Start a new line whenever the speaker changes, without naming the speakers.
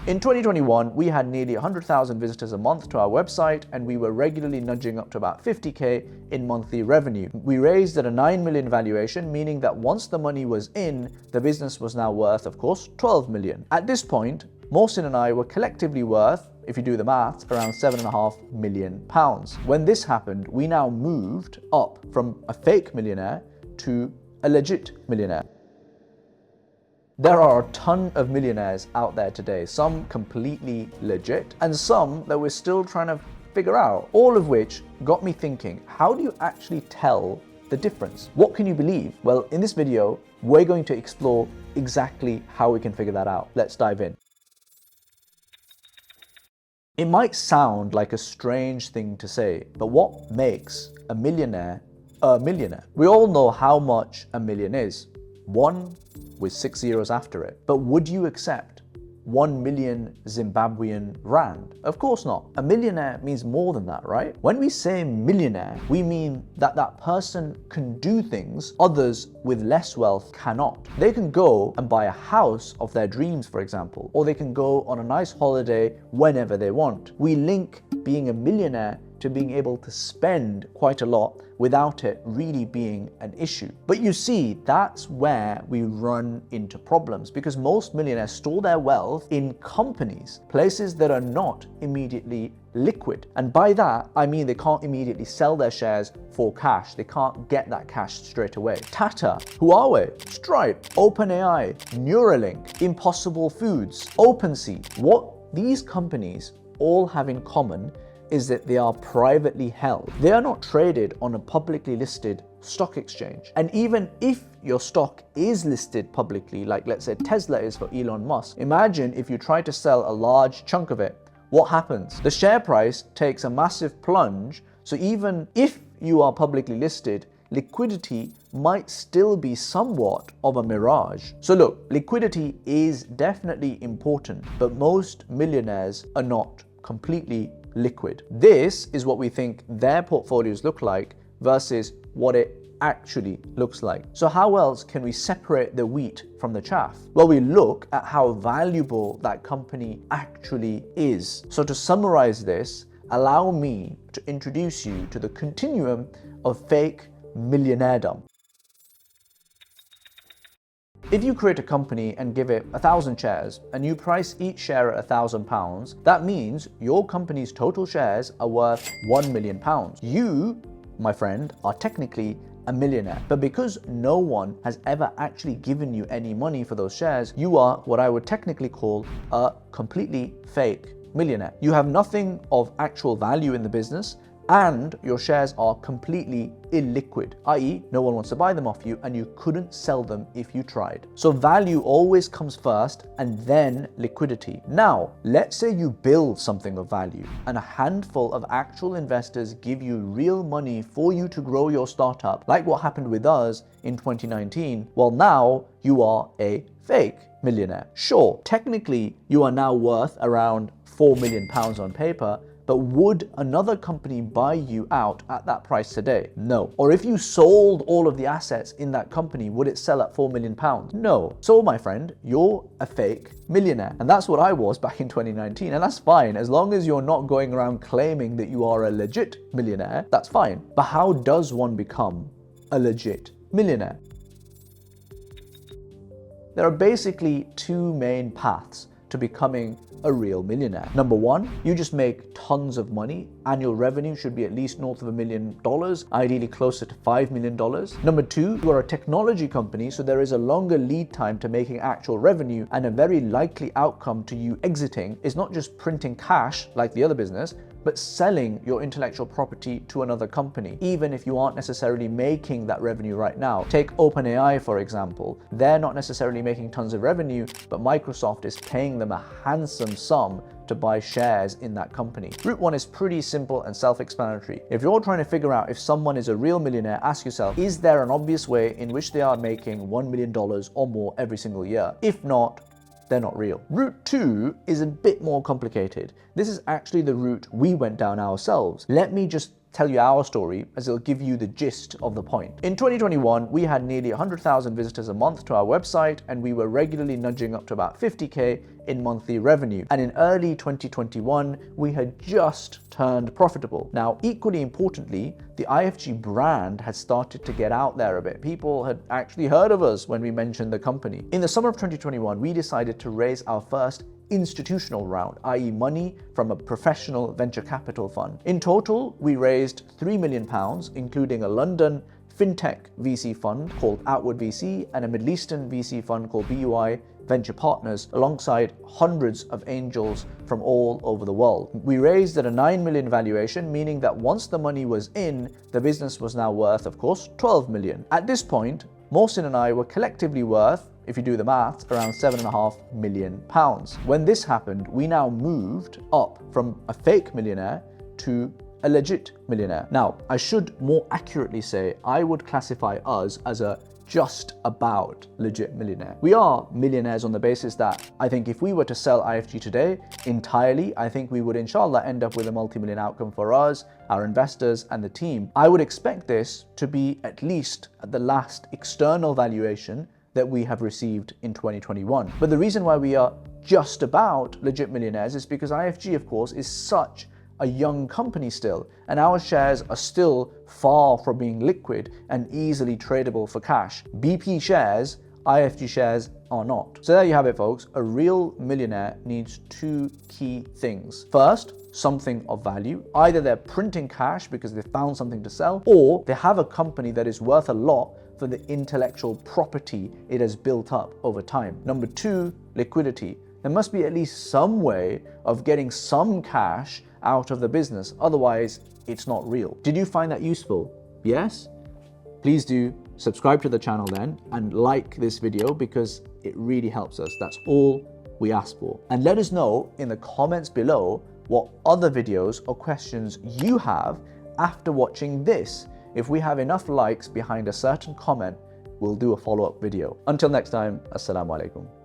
In 2021, we had nearly 100,000 visitors a month to our website, and we were regularly nudging up to about 50K in monthly revenue. We raised at a 9 million valuation, meaning that once the money was in, the business was now worth, of course, 12 million. At this point, Mohsin and I were collectively worth, if you do the maths, around £7.5 million. When this happened, we now moved up from a fake millionaire to a legit millionaire. There are a ton of millionaires out there today, some completely legit and some that we're still trying to figure out, all of which got me thinking, how do you actually tell the difference? What can you believe? Well, in this video, we're going to explore exactly how we can figure that out. Let's dive in. It might sound like a strange thing to say, but what makes a millionaire a millionaire? We all know how much a million is. One with 6 zeros after it. But would you accept 1 million Zimbabwean rand? Of course not. A millionaire means more than that, right? When we say millionaire, we mean that that person can do things others with less wealth cannot. They can go and buy a house of their dreams, for example, or they can go on a nice holiday whenever they want. We link being a millionaire to being able to spend quite a lot without it really being an issue. But you see, that's where we run into problems, because most millionaires store their wealth in companies, places that are not immediately liquid. And by that, I mean they can't immediately sell their shares for cash. They can't get that cash straight away. Tata, Huawei, Stripe, OpenAI, Neuralink, Impossible Foods, OpenSea. What these companies all have in common is that they are privately held. They are not traded on a publicly listed stock exchange. And even if your stock is listed publicly, like let's say Tesla is for Elon Musk, imagine if you try to sell a large chunk of it, what happens? The share price takes a massive plunge. So even if you are publicly listed, liquidity might still be somewhat of a mirage. So look, liquidity is definitely important, but most millionaires are not completely liquid. This is what we think their portfolios look like versus what it actually looks like. So how else can we separate the wheat from the chaff? Well, we look at how valuable that company actually is. So to summarize this, allow me to introduce you to the continuum of fake millionairedom. If you create a company and give it 1,000 shares and you price each share at £1,000, that means your company's total shares are worth £1 million. You, my friend, are technically a millionaire. But because no one has ever actually given you any money for those shares, you are what I would technically call a completely fake millionaire. You have nothing of actual value in the business, and your shares are completely illiquid, i.e. no one wants to buy them off you and you couldn't sell them if you tried. So value always comes first and then liquidity. Now, let's say you build something of value and a handful of actual investors give you real money for you to grow your startup, like what happened with us in 2019. Well, now you are a fake millionaire. Sure, technically you are now worth around £4 million on paper, but would another company buy you out at that price today? No. Or if you sold all of the assets in that company, would it sell at £4 million? No. So my friend, you're a fake millionaire. And that's what I was back in 2019. And that's fine. As long as you're not going around claiming that you are a legit millionaire, that's fine. But how does one become a legit millionaire? There are basically two main paths to becoming a real millionaire. Number one, you just make tons of money. Annual revenue should be at least north of $1 million, ideally closer to $5 million. Number two, you are a technology company, so there is a longer lead time to making actual revenue, and a very likely outcome to you exiting is not just printing cash like the other business, but selling your intellectual property to another company, even if you aren't necessarily making that revenue right now. Take OpenAI, for example. They're not necessarily making tons of revenue, but Microsoft is paying them a handsome sum to buy shares in that company. Route one is pretty simple and self-explanatory. If you're trying to figure out if someone is a real millionaire, ask yourself, is there an obvious way in which they are making $1 million or more every single year? If not, they're not real. Route two is a bit more complicated. This is actually the route we went down ourselves. Let me just tell you our story as it'll give you the gist of the point. In 2021, we had nearly 100,000 visitors a month to our website, and we were regularly nudging up to about 50K in monthly revenue. And in early 2021, we had just turned profitable. Now, equally importantly, the IFG brand had started to get out there a bit. People had actually heard of us when we mentioned the company. In the summer of 2021, we decided to raise our first institutional round, i.e. money from a professional venture capital fund. In total, we raised £3 million, including a London fintech VC fund called Outward VC and a Middle Eastern VC fund called BUI Venture Partners, alongside hundreds of angels from all over the world. We raised at a 9 million valuation, meaning that once the money was in, the business was now worth, of course, 12 million. At this point, Mohsin and I were collectively worth, if you do the maths, around £7.5 million. When this happened, we now moved up from a fake millionaire to a legit millionaire. Now, I should more accurately say I would classify us as a just about legit millionaire. We are millionaires on the basis that I think if we were to sell IFG today entirely, I think we would inshallah end up with a multi-million outcome for us, our investors and the team. I would expect this to be at least at the last external valuation that we have received in 2021. But the reason why we are just about legit millionaires is because IFG, of course, is such a young company still, and our shares are still far from being liquid and easily tradable for cash. BP shares, IFG shares are not. So there you have it, folks. A real millionaire needs two key things. First, something of value. Either they're printing cash because they found something to sell, or they have a company that is worth a lot for the intellectual property it has built up over time. Number two, liquidity. There must be at least some way of getting some cash out of the business, otherwise it's not real. Did you find that useful? Yes? Please do subscribe to the channel then and like this video because it really helps us. That's all we ask for. And let us know in the comments below what other videos or questions you have after watching this. If we have enough likes behind a certain comment, we'll do a follow-up video. Until next time, Assalamu alaikum.